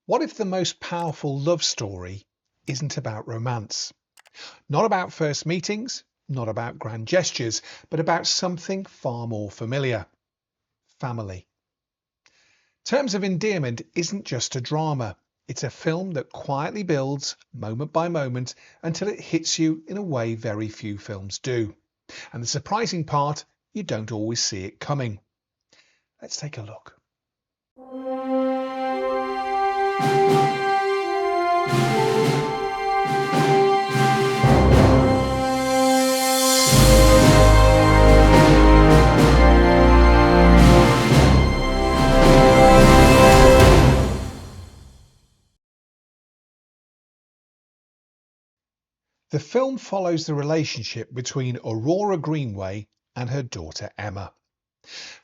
What if the most powerful love story isn't about romance? Not about first meetings, not about grand gestures, but about something far more familiar: family. Terms of Endearment isn't just a drama. It's a film that quietly builds, moment by moment, until it hits you in a way very few films do. And the surprising part, you don't always see it coming. Let's take a look. The film follows the relationship between Aurora Greenway and her daughter Emma.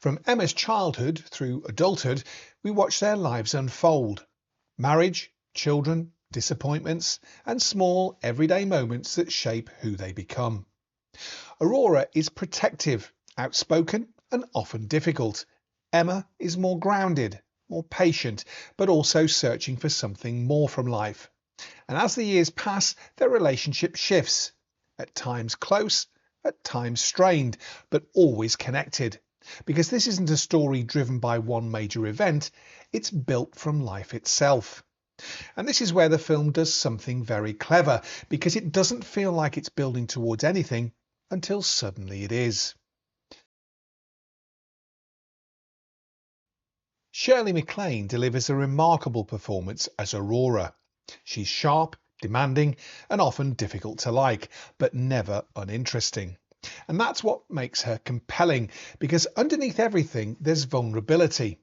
From Emma's childhood through adulthood, we watch their lives unfold. Marriage, children, disappointments, and small everyday moments that shape who they become. Aurora is protective, outspoken, and often difficult. Emma is more grounded, more patient, but also searching for something more from life. And as the years pass, their relationship shifts. At times close, at times strained, but always connected. Because this isn't a story driven by one major event, it's built from life itself. And this is where the film does something very clever, because it doesn't feel like it's building towards anything until suddenly it is. Shirley MacLaine delivers a remarkable performance as Aurora. She's sharp, demanding, and often difficult to like, but never uninteresting. And that's what makes her compelling, because underneath everything there's vulnerability.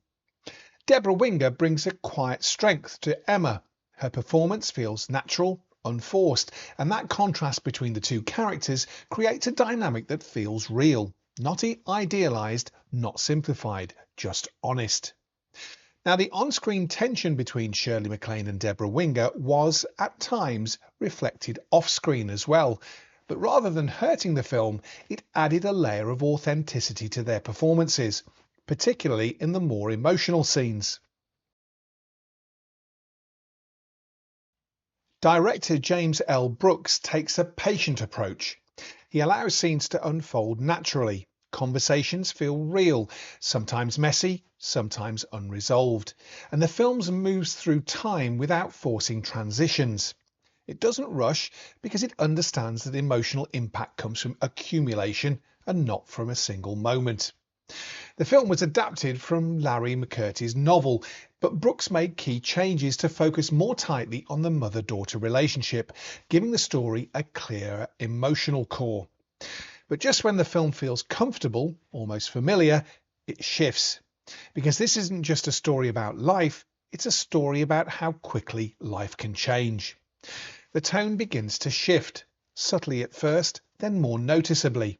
Debra brings a quiet strength to Emma. Her performance feels natural, unforced, and that contrast between the two characters creates a dynamic that feels real, not idealised, not simplified, just honest. Now, the on-screen tension between Shirley MacLaine and Debra was, at times, reflected off-screen as well. But rather than hurting the film, it added a layer of authenticity to their performances, particularly in the more emotional scenes. Director James L. Brooks takes a patient approach. He allows scenes to unfold naturally. Conversations feel real, sometimes messy, sometimes unresolved, and the film moves through time without forcing transitions. It doesn't rush because it understands that emotional impact comes from accumulation and not from a single moment. The film was adapted from Larry McMurtry's novel, but Brooks made key changes to focus more tightly on the mother-daughter relationship, giving the story a clearer emotional core. But just when the film feels comfortable, almost familiar, it shifts. Because this isn't just a story about life, it's a story about how quickly life can change. The tone begins to shift, subtly at first, then more noticeably.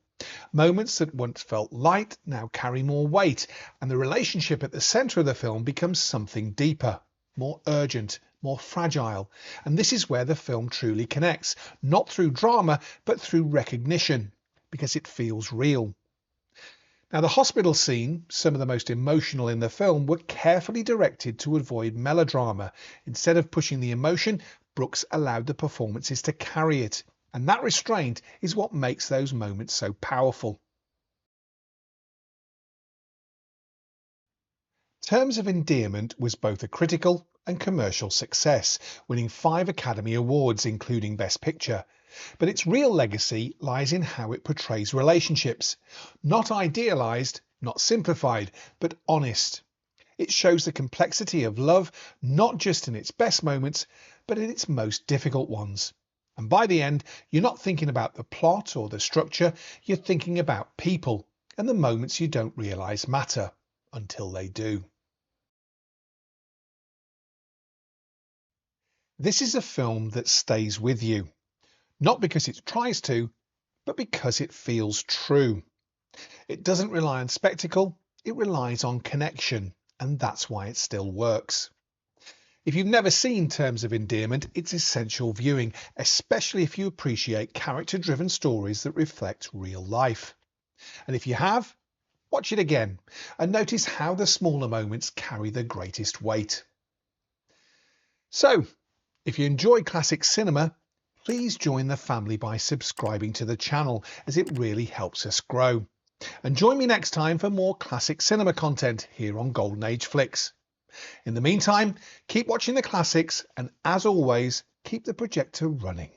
Moments that once felt light now carry more weight, and the relationship at the centre of the film becomes something deeper, more urgent, more fragile. And this is where the film truly connects, not through drama, but through recognition, because it feels real. Now, the hospital scene, some of the most emotional in the film, were carefully directed to avoid melodrama. Instead of pushing the emotion, Brooks allowed the performances to carry it. And that restraint is what makes those moments so powerful. Terms of Endearment was both a critical and commercial success, winning 5 Academy Awards, including Best Picture. But its real legacy lies in how it portrays relationships. Not idealised, not simplified, but honest. It shows the complexity of love, not just in its best moments, but in its most difficult ones. And by the end, you're not thinking about the plot or the structure, you're thinking about people and the moments you don't realise matter until they do. This is a film that stays with you. Not because it tries to, but because it feels true. It doesn't rely on spectacle, it relies on connection, and that's why it still works. If you've never seen Terms of Endearment, it's essential viewing, especially if you appreciate character-driven stories that reflect real life. And if you have, watch it again and notice how the smaller moments carry the greatest weight. So, if you enjoy classic cinema, please join the family by subscribing to the channel, as it really helps us grow. And join me next time for more classic cinema content here on Golden Age Flicks. In the meantime, keep watching the classics, and as always, keep the projector running.